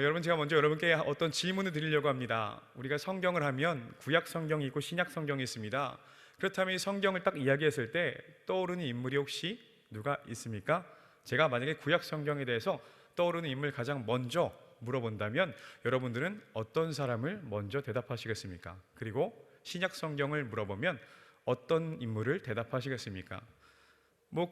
여러분, 제가 먼저 여러분께 어떤 질문을 드리려고 합니다. 우리가 성경을 하면 구약 성경이 있고 신약 성경이 있습니다. 그렇다면 이 성경을 딱 이야기했을 때 떠오르는 인물이 혹시 누가 있습니까? 제가 만약에 구약 성경에 대해서 떠오르는 인물 가장 먼저 물어본다면 여러분들은 어떤 사람을 먼저 대답하시겠습니까? 그리고 신약 성경을 물어보면 어떤 인물을 대답하시겠습니까?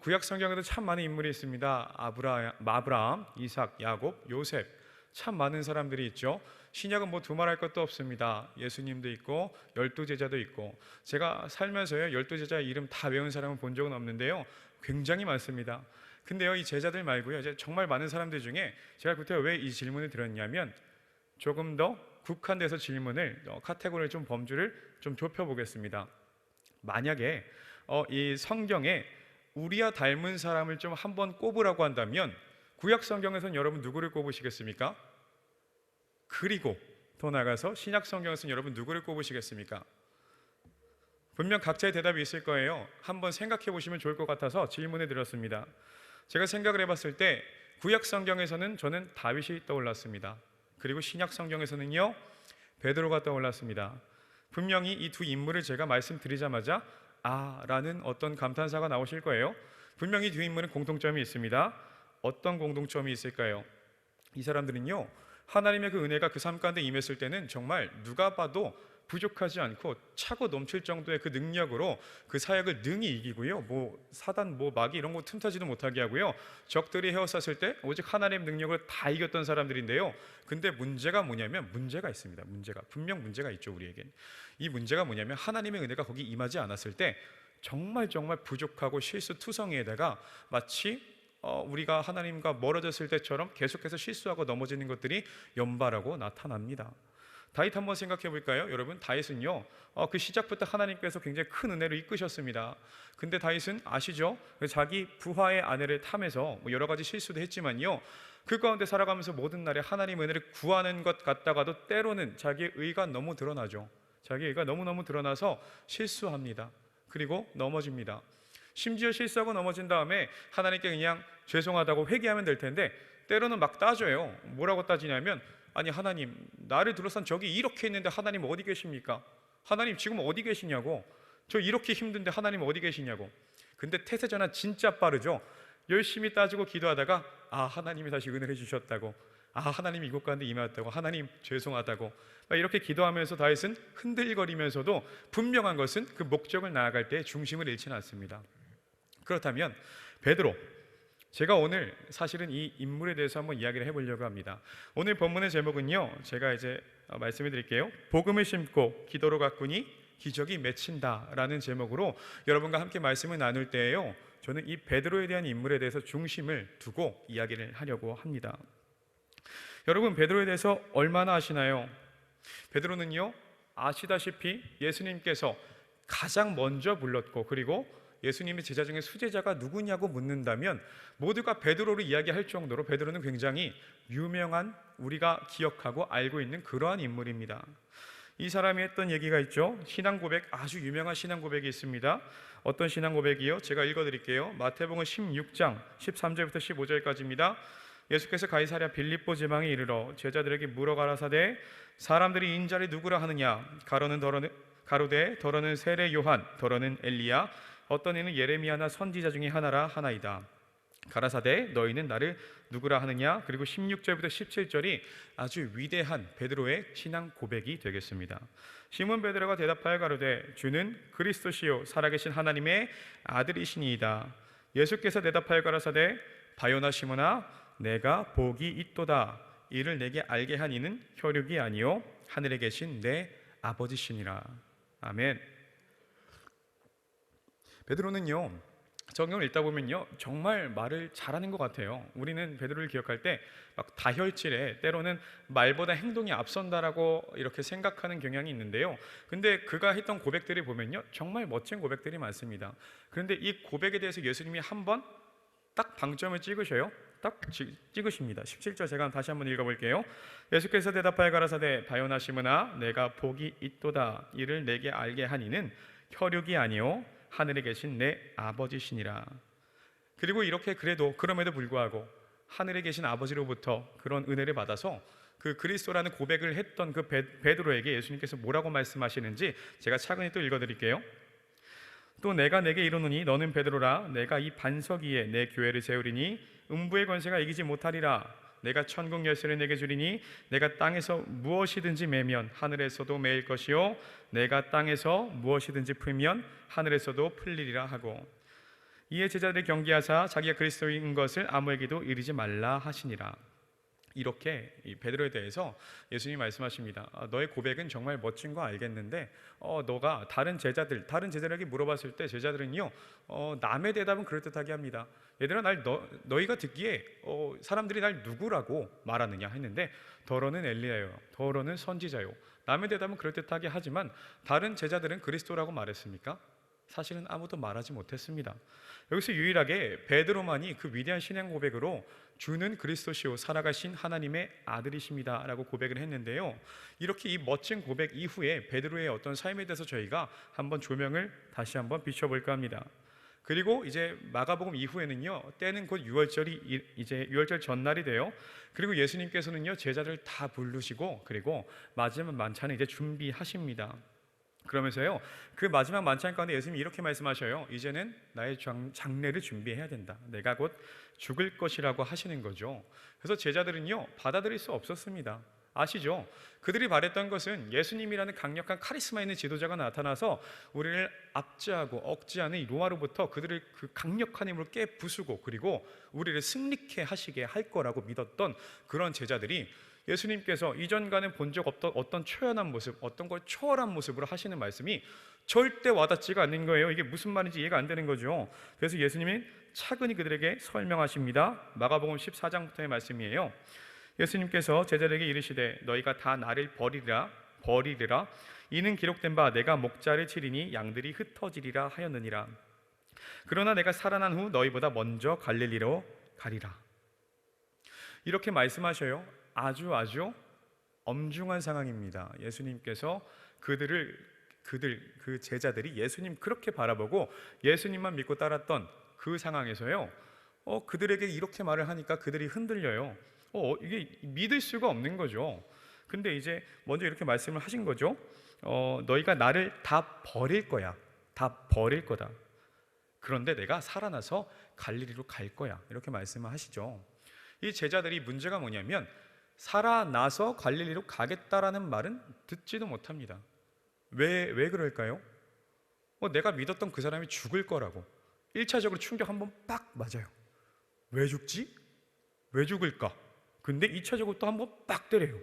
구약 성경에도 참 많은 인물이 있습니다. 아브라함, 이삭, 야곱, 요셉, 참 많은 사람들이 있죠. 신약은 두말할 것도 없습니다. 예수님도 있고 12제자도 있고, 제가 살면서요 12제자 이름 다 외운 사람은 본 적은 없는데요, 굉장히 많습니다. 근데요, 이 제자들 말고요, 이제 정말 많은 사람들 중에 제가 그때 왜 이 질문을 드렸냐면, 조금 더 국한돼서 질문을 카테고리를 좀 범주를 좀 좁혀보겠습니다. 만약에 이 성경에 우리와 닮은 사람을 좀 한번 꼽으라고 한다면 구약 성경에서는 여러분 누구를 꼽으시겠습니까? 그리고 더 나아가서 신약 성경에서는 여러분 누구를 꼽으시겠습니까? 분명 각자의 대답이 있을 거예요. 한번 생각해 보시면 좋을 것 같아서 질문을 드렸습니다. 제가 생각을 해봤을 때 구약 성경에서는 저는 다윗이 떠올랐습니다. 그리고 신약 성경에서는요 베드로가 떠올랐습니다. 분명히 이 두 인물을 제가 말씀드리자마자 라는 어떤 감탄사가 나오실 거예요. 분명히 두 인물은 공통점이 있습니다. 어떤 공통점이 있을까요? 이 사람들은요 하나님의 그 은혜가 그 삶 가운데 임했을 때는 정말 누가 봐도 부족하지 않고 차고 넘칠 정도의 그 능력으로 그 사역을 능히 이기고요, 사단 마귀 이런 거 틈타지도 못하게 하고요, 적들이 헤어쌌을 때 오직 하나님의 능력을 다 이겼던 사람들인데요, 근데 문제가 뭐냐면, 문제가 있습니다. 분명 문제가 있죠. 우리에겐 이 문제가 뭐냐면, 하나님의 은혜가 거기 임하지 않았을 때 정말 부족하고 실수투성이에다가 마치 우리가 하나님과 멀어졌을 때처럼 계속해서 실수하고 넘어지는 것들이 연발하고 나타납니다. 다윗 한번 생각해 볼까요? 여러분, 다윗은요 그 시작부터 하나님께서 굉장히 큰 은혜로 이끄셨습니다. 근데 다윗은 아시죠? 자기 부하의 아내를 탐해서 여러 가지 실수도 했지만요, 그 가운데 살아가면서 모든 날에 하나님 은혜를 구하는 것 같다가도 때로는 자기의 의가 너무 드러나죠. 자기의 의가 너무너무 드러나서 실수합니다. 그리고 넘어집니다. 심지어 실수하고 넘어진 다음에 하나님께 그냥 죄송하다고 회개하면 될 텐데 때로는 막 따져요. 뭐라고 따지냐면, 아니 하나님, 나를 둘러싼 적이 이렇게 있는데 하나님 어디 계십니까? 하나님 지금 어디 계시냐고. 저 이렇게 힘든데 하나님 어디 계시냐고. 근데 태세전환 진짜 빠르죠. 열심히 따지고 기도하다가 하나님이 다시 은혜를 주셨다고, 하나님이 이곳 가운데 임하였다고, 하나님 죄송하다고, 이렇게 기도하면서 다윗은 흔들거리면서도 분명한 것은 그 목적을 나아갈 때 중심을 잃지는 않습니다. 그렇다면 베드로, 제가 오늘 사실은 이 인물에 대해서 한번 이야기를 해보려고 합니다. 오늘 본문의 제목은요, 제가 이제 말씀해 드릴게요. 복음을 심고 기도로 가꾸니 기적이 맺힌다 라는 제목으로 여러분과 함께 말씀을 나눌 때에요, 저는 이 베드로에 대한 인물에 대해서 중심을 두고 이야기를 하려고 합니다. 여러분, 베드로에 대해서 얼마나 아시나요? 베드로는요, 아시다시피 예수님께서 가장 먼저 불렀고, 그리고 예수님의 제자 중에 수제자가 누구냐고 묻는다면 모두가 베드로를 이야기할 정도로 베드로는 굉장히 유명한, 우리가 기억하고 알고 있는 그러한 인물입니다. 이 사람이 했던 얘기가 있죠. 신앙 고백, 아주 유명한 신앙 고백이 있습니다. 어떤 신앙 고백이요? 제가 읽어드릴게요. 마태복음 16장 13절부터 15절까지입니다. 예수께서 가이사랴 빌립보 지방에 이르러 제자들에게 물어 가라사대, 사람들이 인자를 누구라 하느냐? 가로되 더러는 세례 요한, 더러는 엘리야, 어떤 이는 예레미야나 선지자 중에 하나라 하나이다. 가라사대 너희는 나를 누구라 하느냐? 그리고 16절부터 17절이 아주 위대한 베드로의 신앙 고백이 되겠습니다. 시몬 베드로가 대답하여 가로되 주는 그리스도시요 살아계신 하나님의 아들이시니이다. 예수께서 대답하여 가라사대 바요나 시몬아, 내가 복이 있도다. 이를 내게 알게 한 이는 혈육이 아니요 하늘에 계신 내 아버지시니라. 아멘. 베드로는요, 성경을 읽다 보면요 정말 말을 잘하는 것 같아요. 우리는 베드로를 기억할 때 막 다혈질에 때로는 말보다 행동이 앞선다라고 이렇게 생각하는 경향이 있는데요, 근데 그가 했던 고백들을 보면요 정말 멋진 고백들이 많습니다. 그런데 이 고백에 대해서 예수님이 한번 딱 방점을 찍으셔요. 딱 찍으십니다. 17절 제가 다시 한번 읽어볼게요. 예수께서 대답하여 가라사대 바요나 시몬아, 내가 복이 있도다. 이를 내게 알게 하니는 혈육이 아니요 하늘에 계신 내 아버지시니라. 그리고 이렇게 그럼에도 불구하고 하늘에 계신 아버지로부터 그런 은혜를 받아서 그 그리스도라는 고백을 했던 그 베드로에게 예수님께서 뭐라고 말씀하시는지 제가 차근히 또 읽어드릴게요. 또 내가 내게 이르노니 너는 베드로라. 내가 이 반석 위에 내 교회를 세우리니 음부의 권세가 이기지 못하리라. 내가 천국 열쇠를 내게 주리니 내가 땅에서 무엇이든지 매면 하늘에서도 매일 것이요 내가 땅에서 무엇이든지 풀면 하늘에서도 풀리리라 하고, 이에 제자들을 경계하사 자기가 그리스도인 것을 아무에게도 이르지 말라 하시니라. 이렇게 이 베드로에 대해서 예수님이 말씀하십니다. 너의 고백은 정말 멋진 거 알겠는데 너가 다른 제자들에게 물어봤을 때 제자들은요 남의 대답은 그럴듯하게 합니다. 얘들아, 너희가 듣기에 사람들이 날 누구라고 말하느냐 했는데 더러는 엘리야요, 더러는 선지자요. 남의 대답은 그럴듯하게 하지만 다른 제자들은 그리스도라고 말했습니까? 사실은 아무도 말하지 못했습니다. 여기서 유일하게 베드로만이 그 위대한 신앙 고백으로 주는 그리스도시요 살아가신 하나님의 아들이십니다 라고 고백을 했는데요, 이렇게 이 멋진 고백 이후에 베드로의 어떤 삶에 대해서 저희가 한번 조명을 다시 한번 비춰볼까 합니다. 그리고 이제 마가복음 이후에는요, 때는 곧 유월절이 이제 유월절 전날이 돼요. 그리고 예수님께서는요 제자들 다 부르시고 그리고 마지막 만찬을 이제 준비하십니다. 그러면서요 그 마지막 만찬 가운데 예수님이 이렇게 말씀하셔요. 이제는 나의 장례를 준비해야 된다. 내가 곧 죽을 것이라고 하시는 거죠. 그래서 제자들은요 받아들일 수 없었습니다. 아시죠? 그들이 바랬던 것은 예수님이라는 강력한 카리스마 있는 지도자가 나타나서 우리를 압제하고 억제하는 이 로마로부터 그들을 그 강력한 힘으로 깨부수고 그리고 우리를 승리케 하시게 할 거라고 믿었던 그런 제자들이 예수님께서 이전과는 본 적 없던 어떤 초연한 모습, 어떤 걸 초월한 모습으로 하시는 말씀이 절대 와닿지가 않는 거예요. 이게 무슨 말인지 이해가 안 되는 거죠. 그래서 예수님이 차근히 그들에게 설명하십니다. 마가복음 14장부터의 말씀이에요. 예수님께서 제자들에게 이르시되 너희가 다 나를 버리리라. 이는 기록된 바 내가 목자를 치리니 양들이 흩어지리라 하였느니라. 그러나 내가 살아난 후 너희보다 먼저 갈릴리로 가리라. 이렇게 말씀하셔요. 아주 엄중한 상황입니다. 예수님께서 그 제자들이 예수님 그렇게 바라보고 예수님만 믿고 따랐던 그 상황에서요 그들에게 이렇게 말을 하니까 그들이 흔들려요. 이게 믿을 수가 없는 거죠. 근데 이제 먼저 이렇게 말씀을 하신 거죠. 너희가 나를 다 버릴 거야. 다 버릴 거다. 그런데 내가 살아나서 갈릴리로 갈 거야. 이렇게 말씀을 하시죠. 이 제자들이 문제가 뭐냐면 살아나서 갈릴리로 가겠다라는 말은 듣지도 못합니다. 왜 그럴까요? 내가 믿었던 그 사람이 죽을 거라고 1차적으로 충격 한번 빡 맞아요. 왜 죽지? 왜 죽을까? 근데 2차적으로 또 한번 빡 때려요.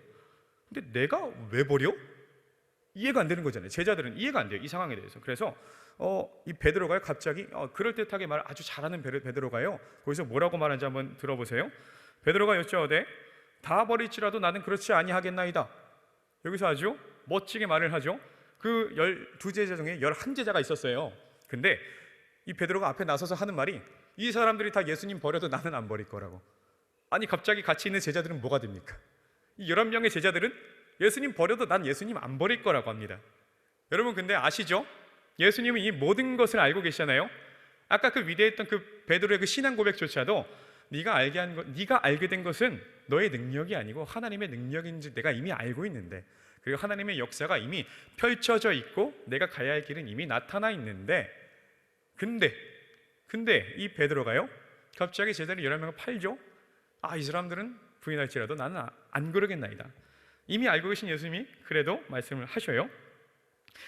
근데 내가 왜 버려? 이해가 안 되는 거잖아요. 제자들은 이해가 안 돼요, 이 상황에 대해서. 그래서 이 베드로가요 갑자기 그럴듯하게 말 아주 잘하는 베드로가요 거기서 뭐라고 말하는지 한번 들어보세요. 베드로가 여쭤오되 다 버릴지라도 나는 그렇지 아니하겠나이다. 여기서 아주 멋지게 말을 하죠. 그 12제자 중에 11제자가 있었어요. 근데 이 베드로가 앞에 나서서 하는 말이 이 사람들이 다 예수님 버려도 나는 안 버릴 거라고. 아니 갑자기 같이 있는 제자들은 뭐가 됩니까? 이 11명의 제자들은 예수님 버려도 난 예수님 안 버릴 거라고 합니다. 여러분 근데 아시죠? 예수님은 이 모든 것을 알고 계시잖아요. 아까 그 위대했던 그 베드로의 그 신앙 고백조차도 네가 알게 된 것은 너의 능력이 아니고 하나님의 능력인지 내가 이미 알고 있는데, 그리고 하나님의 역사가 이미 펼쳐져 있고 내가 가야 할 길은 이미 나타나 있는데, 근데 이 베드로가요 갑자기 제자를 11명을 팔죠. 이 사람들은 부인할지라도 나는 안 그러겠나이다. 이미 알고 계신 예수님이 그래도 말씀을 하셔요.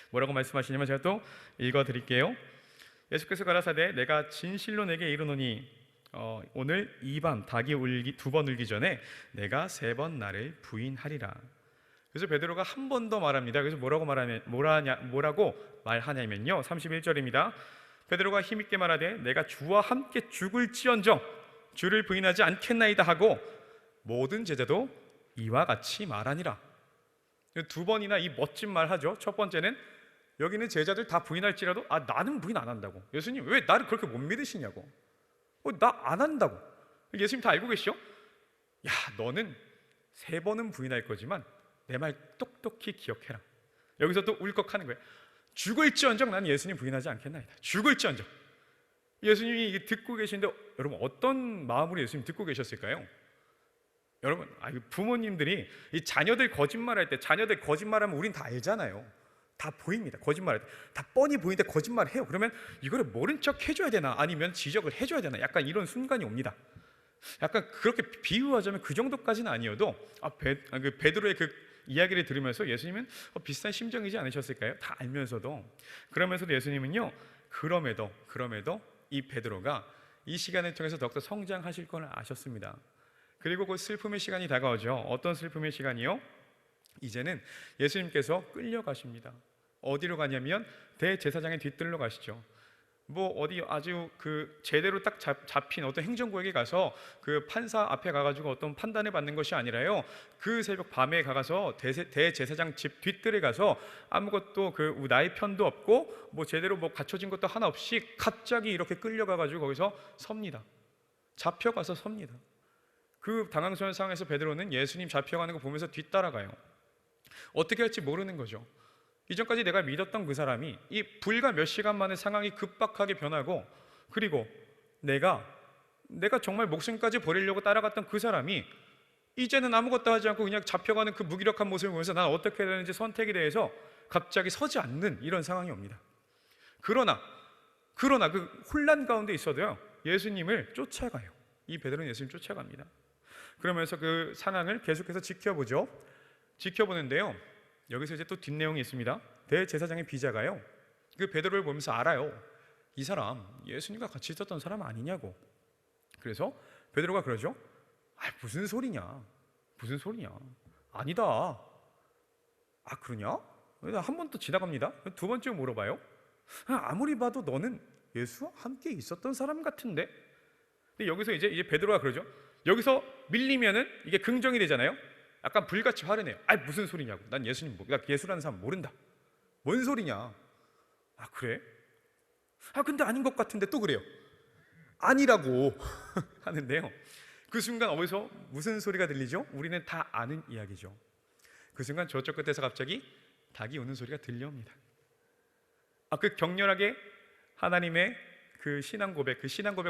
뭐라고 말씀하시냐면 제가 또 읽어드릴게요. 예수께서 가라사대 내가 진실로 내게 이르노니 오늘 이 밤 닭이 2번 울기 전에 내가 3번 나를 부인하리라. 그래서 베드로가 한 번 더 말합니다. 그래서 뭐라고 말하냐면요 31절입니다. 베드로가 힘있게 말하되 내가 주와 함께 죽을지언정 주를 부인하지 않겠나이다 하고 모든 제자도 이와 같이 말하니라. 2번이나 이 멋진 말 하죠. 첫 번째는 여기는 제자들 다 부인할지라도 나는 부인 안 한다고. 예수님 왜 나를 그렇게 못 믿으시냐고. 나 안 한다고. 예수님 다 알고 계시죠? 야 너는 3번은 부인할 거지만 내 말 똑똑히 기억해라. 여기서 또 울컥하는 거예요. 죽을지언정 난 예수님 부인하지 않겠나이다. 죽을지언정. 예수님이 이게 듣고 계신데 여러분 어떤 마음으로 예수님 듣고 계셨을까요? 여러분, 부모님들이 이 자녀들 거짓말할 때, 자녀들 거짓말하면 우린 다 알잖아요. 다 보입니다. 거짓말할 때 다 뻔히 보이는데 거짓말해요. 그러면 이거를 모른 척 해줘야 되나, 아니면 지적을 해줘야 되나, 약간 이런 순간이 옵니다. 약간 그렇게 비유하자면 그 정도까지는 아니어도 그 베드로의 그 이야기를 들으면서 예수님은 비슷한 심정이지 않으셨을까요? 다 알면서도. 그러면서도 예수님은요, 그럼에도 이 베드로가 이 시간을 통해서 더욱더 성장하실 걸 아셨습니다. 그리고 그 슬픔의 시간이 다가오죠. 어떤 슬픔의 시간이요? 이제는 예수님께서 끌려가십니다. 어디로 가냐면 대제사장의 뒤뜰로 가시죠. 뭐 어디 아주 그 제대로 딱 잡힌 어떤 행정구역에 가서 그 판사 앞에 가가지고 어떤 판단을 받는 것이 아니라요, 그 새벽 밤에 가서 대제사장 집 뒤뜰에 가서 아무것도 그 나의 편도 없고 뭐 제대로 뭐 갖춰진 것도 하나 없이 갑자기 이렇게 끌려가가지고 거기서 섭니다. 잡혀가서 섭니다. 그 당황스러운 상황에서 베드로는 예수님 잡혀가는 거 보면서 뒤따라가요. 어떻게 할지 모르는 거죠. 이전까지 내가 믿었던 그 사람이 이 불과 몇 시간 만에 상황이 급박하게 변하고, 그리고 내가 정말 목숨까지 버리려고 따라갔던 그 사람이 이제는 아무것도 하지 않고 그냥 잡혀가는 그 무기력한 모습을 보면서 난 어떻게 해야 되는지 선택에 대해서 갑자기 서지 않는 이런 상황이 옵니다. 그러나 그 혼란 가운데 있어도요, 예수님을 쫓아가요. 이 베드로는 예수님 쫓아갑니다. 그러면서 그 상황을 계속해서 지켜보는데요, 여기서 이제 또 뒷내용이 있습니다. 대제사장의 비자가요, 그 베드로를 보면서 알아요. 이 사람 예수님과 같이 있었던 사람 아니냐고. 그래서 베드로가 그러죠. 무슨 소리냐? 아니다. 그러냐? 한 번 또 지나갑니다. 두 번째 물어봐요. 아무리 봐도 너는 예수와 함께 있었던 사람 같은데. 근데 여기서 이제 베드로가 그러죠. 여기서 밀리면은 이게 긍정이 되잖아요. 약간 불같이 화를 내요. 무슨 소리냐고. 난 예수라는 사람 모른다. 뭔 소리냐? 그래? 근데 아닌 것 같은데 또 그래요. 아니라고 하는데요, 그 순간 어디서 무슨 소리가 들리죠? 우리는 다 아는 이야기죠. 그 순간 저쪽 끝에서 갑자기 닭이 우는 소리가 들려옵니다. 그 격렬하게 하나님의 그 신앙 고백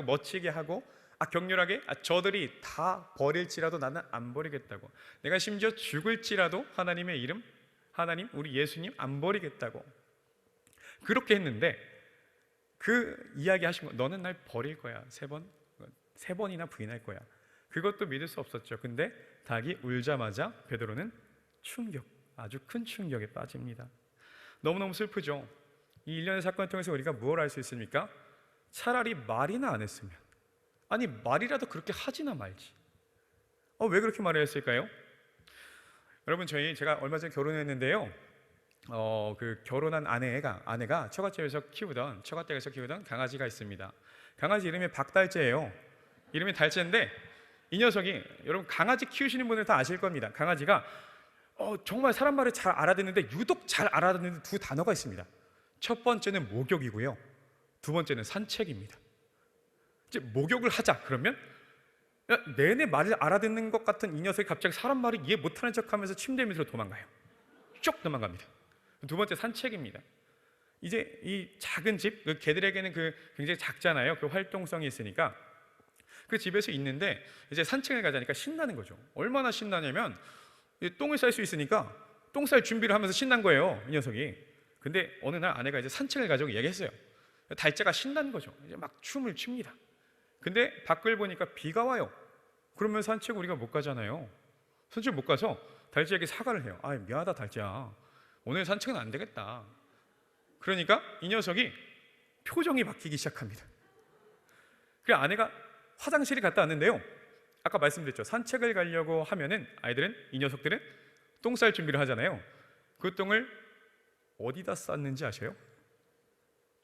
멋지게 하고, 격렬하게 저들이 다 버릴지라도 나는 안 버리겠다고, 내가 심지어 죽을지라도 하나님의 이름, 하나님 우리 예수님 안 버리겠다고 그렇게 했는데, 그 이야기 하신 거, 너는 날 버릴 거야, 세 번이나 부인할 거야, 그것도 믿을 수 없었죠. 근데 닭이 울자마자 베드로는 아주 큰 충격에 빠집니다. 너무너무 슬프죠. 이 일련의 사건을 통해서 우리가 무엇을 알 수 있습니까? 차라리 말이나 안 했으면, 말이라도 그렇게 하지나 말지. 왜 그렇게 말을 했을까요? 여러분, 제가 얼마 전에 결혼했는데요, 그 결혼한 아내가 처갓집에서 키우던 강아지가 있습니다. 강아지 이름이 박달재예요. 이름이 달재인데, 이 녀석이, 여러분 강아지 키우시는 분들 다 아실 겁니다. 강아지가 정말 사람 말을 잘 알아듣는데, 유독 잘 알아듣는 두 단어가 있습니다. 첫 번째는 목욕이고요, 두 번째는 산책입니다. 이제 목욕을 하자 그러면 내내 말을 알아듣는 것 같은 이 녀석이 갑자기 사람 말을 이해 못하는 척하면서 침대 밑으로 도망가요. 쭉 도망갑니다. 두 번째 산책입니다. 이제 이 작은 집, 개들에게는 굉장히 작잖아요. 그 활동성이 있으니까 그 집에서 있는데, 이제 산책을 가자니까 신나는 거죠. 얼마나 신나냐면 똥을 쌀 수 있으니까 똥 쌀 준비를 하면서 신난 거예요, 이 녀석이. 근데 어느 날 아내가 이제 산책을 가자고 얘기했어요. 달째가 신난 거죠. 이제 막 춤을 춥니다. 근데 밖을 보니까 비가 와요. 그러면 산책 우리가 못 가잖아요. 산책 못 가서 달째에게 사과를 해요. 미안하다 달째야, 오늘 산책은 안 되겠다. 그러니까 이 녀석이 표정이 바뀌기 시작합니다. 그래서 아내가 화장실에 갔다 왔는데요, 아까 말씀드렸죠. 산책을 가려고 하면은 이 녀석들은 똥 쌀 준비를 하잖아요. 그 똥을 어디다 쌌는지 아세요?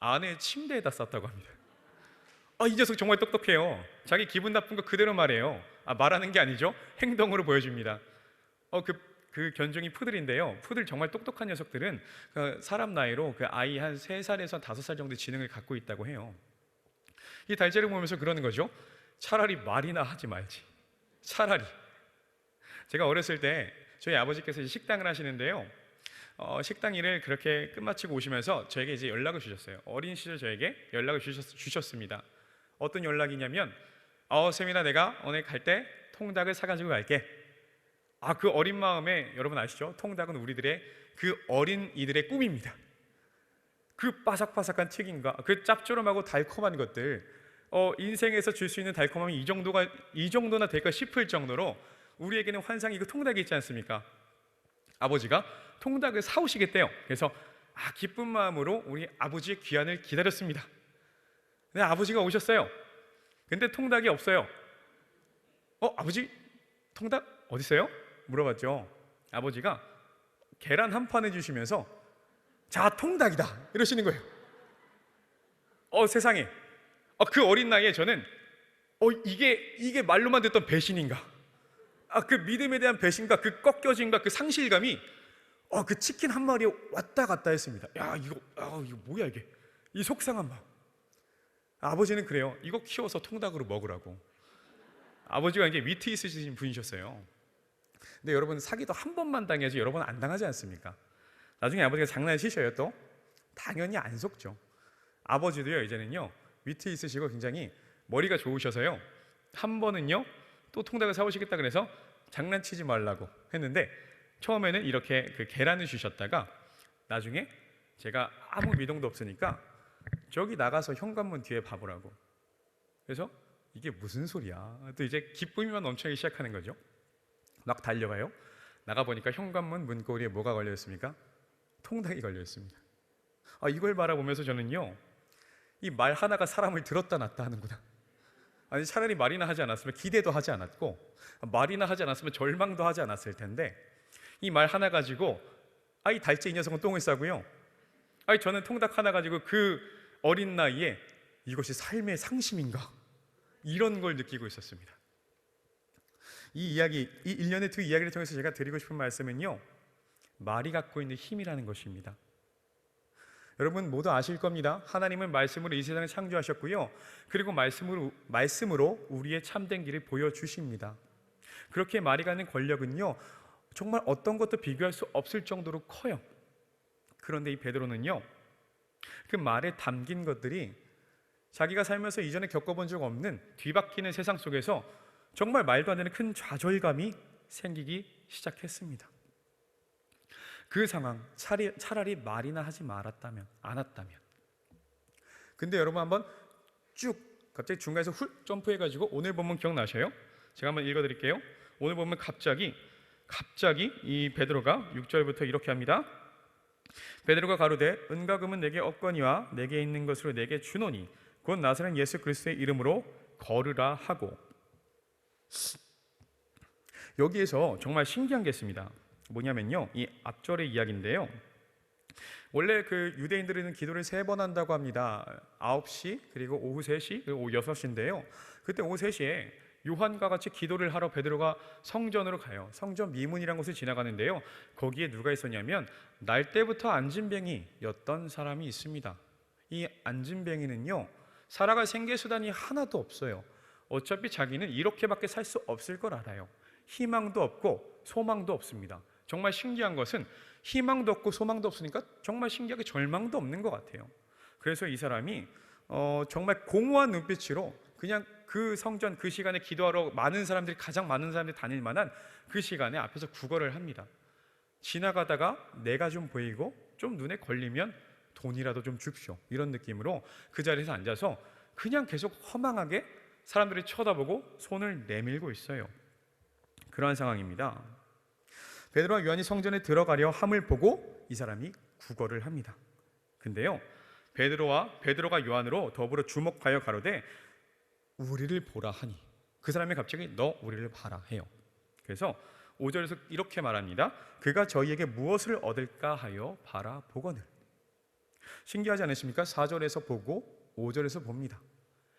아내 침대에다 쌌다고 합니다. 이 녀석 정말 똑똑해요. 자기 기분 나쁜 거 그대로 말해요. 말하는 게 아니죠. 행동으로 보여줍니다. 그 견종이 푸들인데요, 푸들 정말 똑똑한 녀석들은 사람 나이로 그 아이 한 3살에서 5살 정도의 지능을 갖고 있다고 해요. 이 달째를 보면서 그러는 거죠. 차라리 말이나 하지 말지. 차라리. 제가 어렸을 때 저희 아버지께서 식당을 하시는데요, 식당 일을 그렇게 끝마치고 오시면서 저에게 이제 연락을 주셨어요. 어린 시절 저에게 연락을 주셨습니다. 어떤 연락이냐면 세민아, 내가 오늘 갈 때 통닭을 사가지고 갈게. 그 어린 마음에, 여러분 아시죠? 통닭은 우리들의 그 어린이들의 꿈입니다. 그 바삭바삭한 튀김과 그 짭조름하고 달콤한 것들, 인생에서 줄 수 있는 달콤함이 이 정도나 될까 싶을 정도로 우리에게는 환상이 그 통닭이 있지 않습니까? 아버지가 통닭을 사오시겠대요. 그래서 기쁜 마음으로 우리 아버지의 귀환을 기다렸습니다. 근데 아버지가 오셨어요. 근데 통닭이 없어요. 아버지, 통닭 어디 있어요? 물어봤죠. 아버지가 계란 한 판 해주시면서 자, 통닭이다 이러시는 거예요. 세상에, 그 어린 나이에 저는 이게 말로만 듣던 배신인가, 그 믿음에 대한 배신과 그 꺾여짐과 그 상실감이 그 치킨 한 마리에 왔다 갔다 했습니다. 이거 뭐야 이게, 이 속상한 마음. 아버지는 그래요. 이거 키워서 통닭으로 먹으라고. 아버지가 이제 위트 있으신 분이셨어요. 근데 여러분, 사기도 한 번만 당해야지 여러 번 안 당하지 않습니까? 나중에 아버지가 장난치셔요. 또 당연히 안 속죠. 아버지도요, 이제는요 위트 있으시고 굉장히 머리가 좋으셔서요, 한 번은요 또 통닭을 사오시겠다 그래서 장난치지 말라고 했는데, 처음에는 이렇게 그 계란을 주셨다가 나중에 제가 아무 미동도 없으니까 저기 나가서 현관문 뒤에 봐보라고. 그래서 이게 무슨 소리야, 또 이제 기쁨이만 넘쳐나기 시작하는 거죠. 막 달려가요. 나가보니까 현관문 문고리에 뭐가 걸려있습니까? 통닭이 걸려있습니다. 이걸 바라보면서 저는요, 이 말 하나가 사람을 들었다 놨다 하는구나. 아니, 차라리 말이나 하지 않았으면 기대도 하지 않았고, 말이나 하지 않았으면 절망도 하지 않았을 텐데, 이 말 하나 가지고 이 달째 이 녀석은 똥을 싸고요, 저는 통닭 하나 가지고 그 어린 나이에 이것이 삶의 상심인가, 이런 걸 느끼고 있었습니다. 이 일련의 두 이야기를 통해서 제가 드리고 싶은 말씀은요, 말이 갖고 있는 힘이라는 것입니다. 여러분 모두 아실 겁니다. 하나님은 말씀으로 이 세상을 창조하셨고요, 그리고 말씀으로 우리의 참된 길을 보여주십니다. 그렇게 말이 갖는 권력은요, 정말 어떤 것도 비교할 수 없을 정도로 커요. 그런데 이 베드로는요, 그 말에 담긴 것들이 자기가 살면서 이전에 겪어본 적 없는 뒤바뀌는 세상 속에서 정말 말도 안 되는 큰 좌절감이 생기기 시작했습니다. 그 상황, 차라리 말이나 하지 않았다면. 근데 여러분 한번 쭉 갑자기 중간에서 훌 점프해가지고 오늘 본문 기억나셔요? 제가 한번 읽어드릴게요. 오늘 보면 갑자기 이 베드로가 6절부터 이렇게 합니다. 베드로가 가로되 은과 금은 내게 없거니와 내게 있는 것으로 내게 주노니 곧 나사렛 예수 그리스도의 이름으로 걸으라 하고. 여기에서 정말 신기한 게 있습니다. 뭐냐면요, 이 앞절의 이야기인데요, 원래 그 유대인들은 기도를 3번 한다고 합니다. 9시, 그리고 오후 3시, 그리고 오후 6시인데요, 그때 오후 3시에 요한과 같이 기도를 하러 베드로가 성전으로 가요. 성전 미문이라는 곳을 지나가는데요, 거기에 누가 있었냐면 날 때부터 안진뱅이였던 사람이 있습니다. 이 안진뱅이는요, 살아갈 생계수단이 하나도 없어요. 어차피 자기는 이렇게밖에 살 수 없을 걸 알아요. 희망도 없고 소망도 없습니다. 정말 신기한 것은 희망도 없고 소망도 없으니까 정말 신기하게 절망도 없는 것 같아요. 그래서 이 사람이 정말 공허한 눈빛으로 그냥 그 성전 그 시간에 기도하러 가장 많은 사람들이 다닐 만한 그 시간에 앞에서 구걸을 합니다. 지나가다가 내가 좀 보이고 좀 눈에 걸리면 돈이라도 좀 줍쇼, 이런 느낌으로 그 자리에서 앉아서 그냥 계속 허망하게 사람들이 쳐다보고 손을 내밀고 있어요. 그러한 상황입니다. 베드로와 요한이 성전에 들어가려 함을 보고 이 사람이 구걸을 합니다. 근데요, 베드로가 요한으로 더불어 주목하여 가로되 우리를 보라 하니, 그 사람이 갑자기 너 우리를 봐라 해요. 그래서 5절에서 이렇게 말합니다. 그가 저희에게 무엇을 얻을까 하여 바라보거늘. 신기하지 않으십니까? 4절에서 보고 5절에서 봅니다.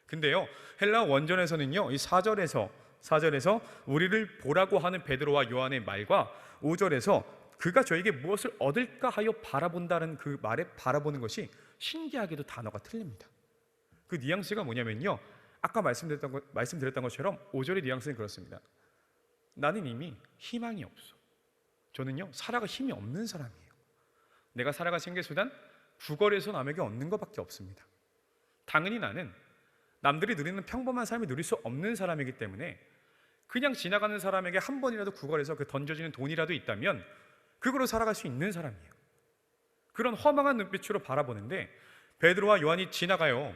근데요, 헬라 원전에서는요, 이 4절에서 우리를 보라고 하는 베드로와 요한의 말과 5절에서 그가 저에게 무엇을 얻을까 하여 바라본다는 그 말에 바라보는 것이 신기하게도 단어가 틀립니다. 그 뉘앙스가 뭐냐면요, 아까 말씀드렸던 것처럼 5절의 뉘앙스는 그렇습니다. 나는 이미 희망이 없어. 저는요, 살아갈 힘이 없는 사람이에요. 내가 살아갈 생계 수단 구걸해서 남에게 얻는 것밖에 없습니다. 당연히 나는 남들이 누리는 평범한 삶을 누릴 수 없는 사람이기 때문에 그냥 지나가는 사람에게 한 번이라도 구걸해서 그 던져지는 돈이라도 있다면 그거로 살아갈 수 있는 사람이에요. 그런 허망한 눈빛으로 바라보는데 베드로와 요한이 지나가요.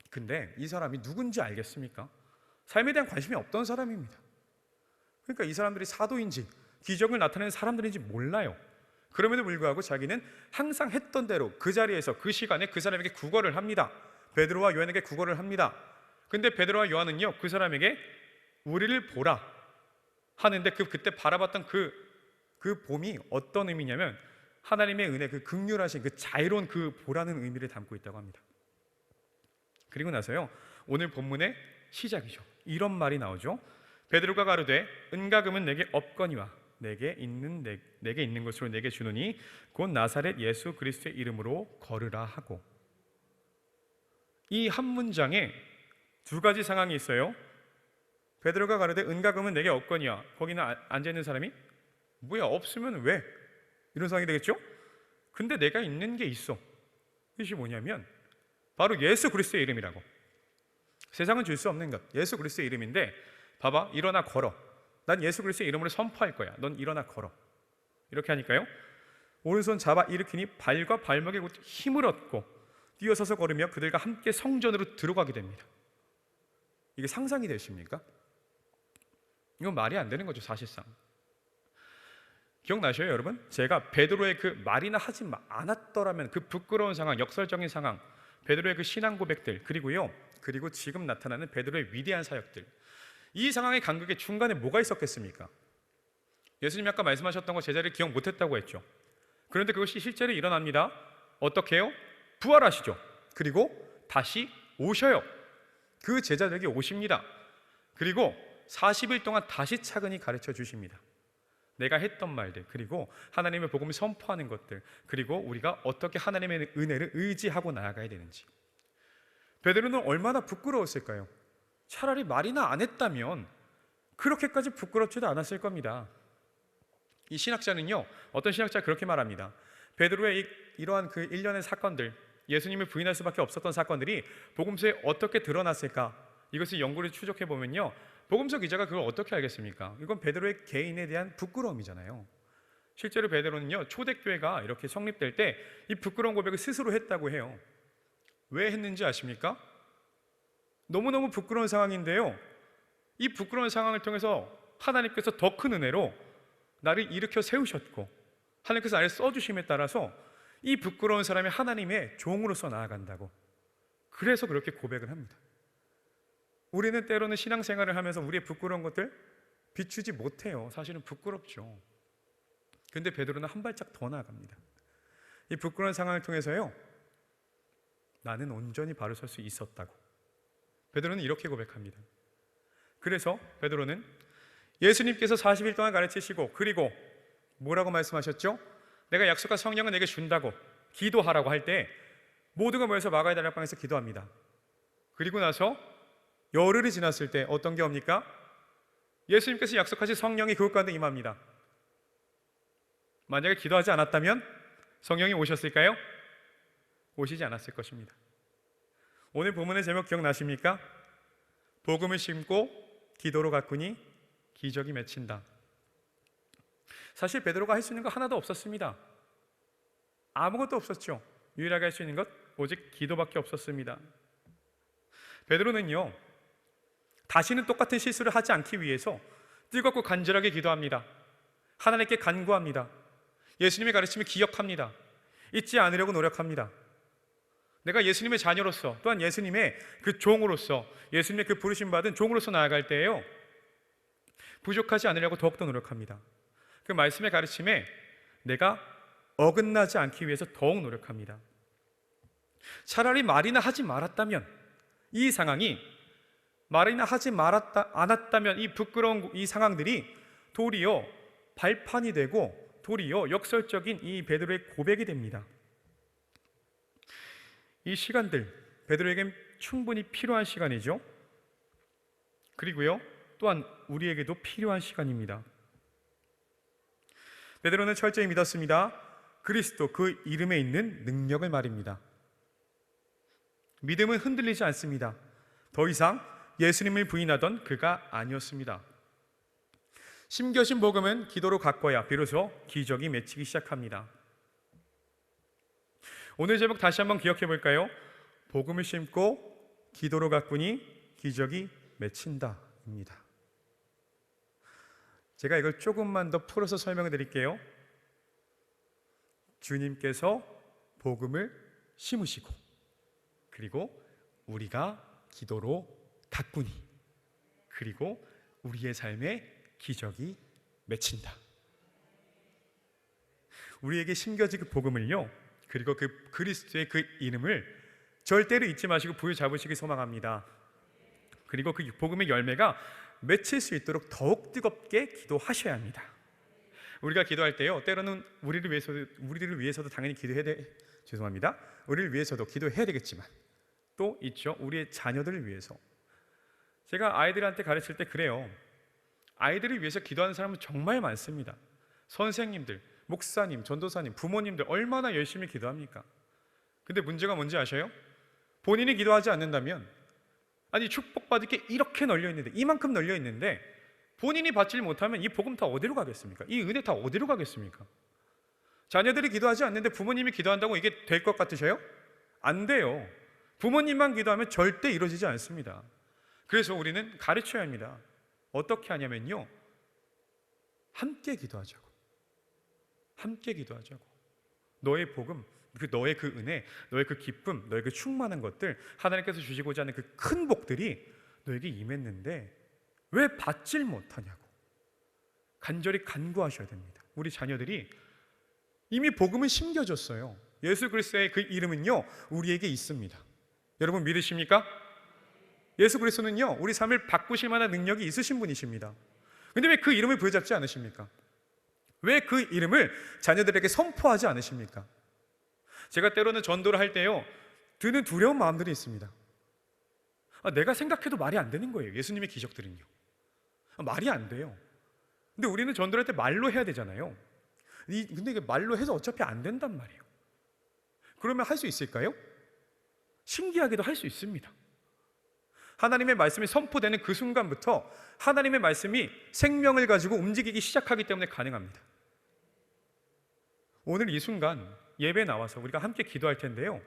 근데 이 사람이 누군지 알겠습니까? 삶에 대한 관심이 없던 사람입니다. 그러니까 이 사람들이 사도인지 기적을 나타내는 사람들인지 몰라요. 그럼에도 불구하고 자기는 항상 했던 대로 그 자리에서 그 시간에 그 사람에게 구걸을 합니다. 베드로와 요한에게 구걸을 합니다. 근데 베드로와 요한은요, 그 사람에게 우리를 보라 하는데 그때 바라봤던 그 봄이 어떤 의미냐면 하나님의 은혜, 그 긍휼하신 그 자유로운 그 보라는 의미를 담고 있다고 합니다. 그리고 나서요, 오늘 본문의 시작이죠. 이런 말이 나오죠. 베드로가 가로되 은과 금은 내게 없거니와 내게 있는 것으로 내게 주노니 곧 나사렛 예수 그리스도의 이름으로 걸으라 하고. 이 한 문장에 두 가지 상황이 있어요. 베드로가 가로되 은과 금은 내게 없거니와, 거기는 앉아 있는 사람이 뭐야 없으면 왜? 이런 상황이 되겠죠. 근데 내가 있는 게 있어. 이것이 뭐냐면 바로 예수 그리스도의 이름이라고. 세상은 줄 수 없는 것, 예수 그리스도의 이름인데 봐봐, 일어나 걸어. 난 예수 그리스도의 이름으로 선포할 거야. 넌 일어나 걸어. 이렇게 하니까요, 오른손 잡아 일으키니 발과 발목에 힘을 얻고 뛰어서서 걸으며 그들과 함께 성전으로 들어가게 됩니다. 이게 상상이 되십니까? 이건 말이 안 되는 거죠, 사실상. 기억나셔요, 여러분? 제가 베드로의 그 말이나 하지 않았더라면 그 부끄러운 상황, 역설적인 상황, 베드로의 그 신앙 고백들, 그리고 지금 나타나는 베드로의 위대한 사역들, 이 상황의 간극의 중간에 뭐가 있었겠습니까? 예수님이 아까 말씀하셨던 거 제자리를 기억 못했다고 했죠. 그런데 그것이 실제로 일어납니다. 어떻게 해요? 부활하시죠. 그리고 다시 오셔요. 그 제자들에게 오십니다. 그리고 40일 동안 다시 차근히 가르쳐 주십니다. 내가 했던 말들, 그리고 하나님의 복음을 선포하는 것들, 그리고 우리가 어떻게 하나님의 은혜를 의지하고 나아가야 되는지. 베드로는 얼마나 부끄러웠을까요? 차라리 말이나 안 했다면 그렇게까지 부끄럽지도 않았을 겁니다. 이 신학자는요, 어떤 신학자가 그렇게 말합니다. 베드로의 이러한 그 일련의 사건들, 예수님을 부인할 수밖에 없었던 사건들이 복음서에 어떻게 드러났을까? 이것을 연구를 추적해 보면요, 복음서 기자가 그걸 어떻게 알겠습니까? 이건 베드로의 개인에 대한 부끄러움이잖아요. 실제로 베드로는요, 초대교회가 이렇게 성립될 때 이 부끄러운 고백을 스스로 했다고 해요. 왜 했는지 아십니까? 너무너무 부끄러운 상황인데요, 이 부끄러운 상황을 통해서 하나님께서 더 큰 은혜로 나를 일으켜 세우셨고 하나님께서 나를 써주심에 따라서 이 부끄러운 사람이 하나님의 종으로서 나아간다고. 그래서 그렇게 고백을 합니다. 우리는 때로는 신앙생활을 하면서 우리의 부끄러운 것들 비추지 못해요. 사실은 부끄럽죠. 그런데 베드로는 한 발짝 더 나아갑니다. 이 부끄러운 상황을 통해서요, 나는 온전히 바로 설 수 있었다고. 베드로는 이렇게 고백합니다. 그래서 베드로는 예수님께서 40일 동안 가르치시고, 그리고 뭐라고 말씀하셨죠? 내가 약속한 성령을 내게 준다고 기도하라고 할 때 모두가 모여서 마가의 다락방에서 기도합니다. 그리고 나서 열흘이 지났을 때 어떤 게 옵니까? 예수님께서 약속하신 성령이 그곳 가운데 임합니다. 만약에 기도하지 않았다면 성령이 오셨을까요? 오시지 않았을 것입니다. 오늘 본문의 제목 기억나십니까? 복음을 심고 기도로 가꾸니 기적이 맺힌다. 사실 베드로가 할 수 있는 거 하나도 없었습니다. 아무것도 없었죠. 유일하게 할 수 있는 것 오직 기도밖에 없었습니다. 베드로는요, 다시는 똑같은 실수를 하지 않기 위해서 뜨겁고 간절하게 기도합니다. 하나님께 간구합니다. 예수님의 가르침을 기억합니다. 잊지 않으려고 노력합니다. 내가 예수님의 자녀로서, 또한 예수님의 그 종으로서, 예수님의 그 부르심 받은 종으로서 나아갈 때에요, 부족하지 않으려고 더욱더 노력합니다. 그 말씀의 가르침에 내가 어긋나지 않기 위해서 더욱 노력합니다. 차라리 말이나 하지 말았다면, 이 상황이 말이나 하지 않았다면 이 부끄러운 이 상황들이 도리어 발판이 되고 도리어 역설적인 이 베드로의 고백이 됩니다. 이 시간들 베드로에겐 충분히 필요한 시간이죠. 그리고요, 또한 우리에게도 필요한 시간입니다. 베드로는 철저히 믿었습니다. 그리스도 그 이름에 있는 능력을 말입니다. 믿음은 흔들리지 않습니다. 더 이상 예수님을 부인하던 그가 아니었습니다. 심겨진 복음은 기도로 가꿔야 비로소 기적이 맺히기 시작합니다. 오늘 제목 다시 한번 기억해 볼까요? 복음을 심고 기도로 가꾸니 기적이 맺힌다입니다. 제가 이걸 조금만 더 풀어서 설명해 드릴게요. 주님께서 복음을 심으시고, 그리고 우리가 기도로 가꾸니, 그리고 우리의 삶에 기적이 맺힌다. 우리에게 심겨진 그 복음을요, 그리고 그 그리스도의 그 이름을 절대로 잊지 마시고 부여잡으시기 소망합니다. 그리고 그 복음의 열매가 맺힐 수 있도록 더욱 뜨겁게 기도하셔야 합니다. 우리가 기도할 때요, 때로는 우리를 위해서도 당연히 우리를 위해서도 기도해야 되겠지만 또 있죠, 우리의 자녀들을 위해서. 제가 아이들한테 가르칠 때 그래요. 아이들을 위해서 기도하는 사람은 정말 많습니다. 선생님들, 목사님, 전도사님, 부모님들 얼마나 열심히 기도합니까? 근데 문제가 뭔지 아셔요? 본인이 기도하지 않는다면, 아니 축복받을 게 이렇게 널려 있는데, 이만큼 널려 있는데 본인이 받지 못하면 이 복음 다 어디로 가겠습니까? 이 은혜 다 어디로 가겠습니까? 자녀들이 기도하지 않는데 부모님이 기도한다고 이게 될 것 같으셔요? 안 돼요. 부모님만 기도하면 절대 이루어지지 않습니다. 그래서 우리는 가르쳐야 합니다. 어떻게 하냐면요, 함께 기도하자고. 함께 기도하자고. 너의 복음, 너의 그 은혜, 너의 그 기쁨, 너의 그 충만한 것들, 하나님께서 주시고자 하는 그 큰 복들이 너에게 임했는데 왜 받질 못하냐고 간절히 간구하셔야 됩니다. 우리 자녀들이 이미 복음을 심겨줬어요. 예수 그리스도의 그 이름은요, 우리에게 있습니다. 여러분 믿으십니까? 예수 그리스도는요, 우리 삶을 바꾸실 만한 능력이 있으신 분이십니다. 근데 왜 그 이름을 부여잡지 않으십니까? 왜 그 이름을 자녀들에게 선포하지 않으십니까? 제가 때로는 전도를 할 때요, 드는 두려운 마음들이 있습니다. 내가 생각해도 말이 안 되는 거예요. 예수님의 기적들은요, 말이 안 돼요. 근데 우리는 전도를 할 때 말로 해야 되잖아요. 근데 이게 말로 해서 어차피 안 된단 말이에요. 그러면 할 수 있을까요? 신기하게도 할 수 있습니다. 하나님의 말씀이 선포되는 그 순간부터 하나님의 말씀이 생명을 가지고 움직이기 시작하기 때문에 가능합니다. 오늘 이 순간 예배에 나와서 우리가 함께 기도할 텐데요,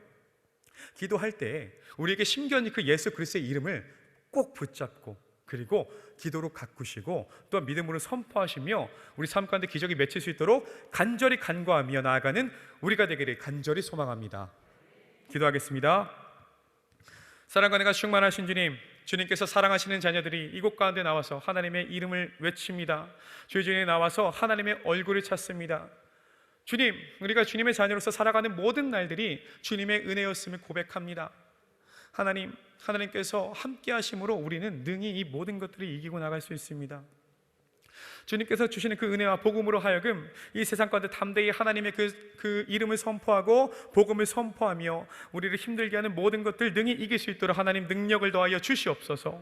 기도할 때 우리에게 심겨진 그 예수 그리스도의 이름을 꼭 붙잡고, 그리고 기도로 가꾸시고 또한 믿음으로 선포하시며 우리 삶 가운데 기적이 맺힐 수 있도록 간절히 간구하며 나아가는 우리가 되기를 간절히 소망합니다. 기도하겠습니다. 사랑과 은혜가 충만하신 주님, 주님께서 사랑하시는 자녀들이 이곳 가운데 나와서 하나님의 이름을 외칩니다. 주의 전에 나와서 하나님의 얼굴을 찾습니다. 주님, 우리가 주님의 자녀로서 살아가는 모든 날들이 주님의 은혜였음을 고백합니다. 하나님께서 함께 하심으로 우리는 능히 이 모든 것들을 이기고 나갈 수 있습니다. 주님께서 주시는 그 은혜와 복음으로 하여금 이 세상 가운데 담대히 하나님의 그 이름을 선포하고 복음을 선포하며 우리를 힘들게 하는 모든 것들 능히 이길 수 있도록 하나님 능력을 더하여 주시옵소서.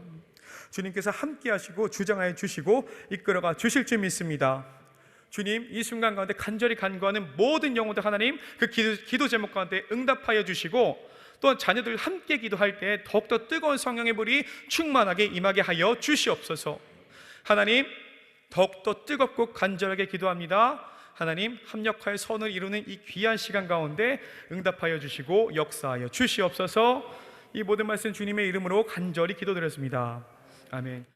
주님께서 함께 하시고 주장하여 주시고 이끌어가 주실 줄 믿습니다. 주님, 이 순간 가운데 간절히 간구하는 모든 영혼들 하나님 그 기도 제목 가운데 응답하여 주시고, 또한 자녀들 함께 기도할 때 더욱더 뜨거운 성령의 불이 충만하게 임하게 하여 주시옵소서. 하나님, 더욱더 뜨겁고 간절하게 기도합니다. 하나님, 합력하여 선을 이루는 이 귀한 시간 가운데 응답하여 주시고 역사하여 주시옵소서. 이 모든 말씀 주님의 이름으로 간절히 기도드렸습니다. 아멘.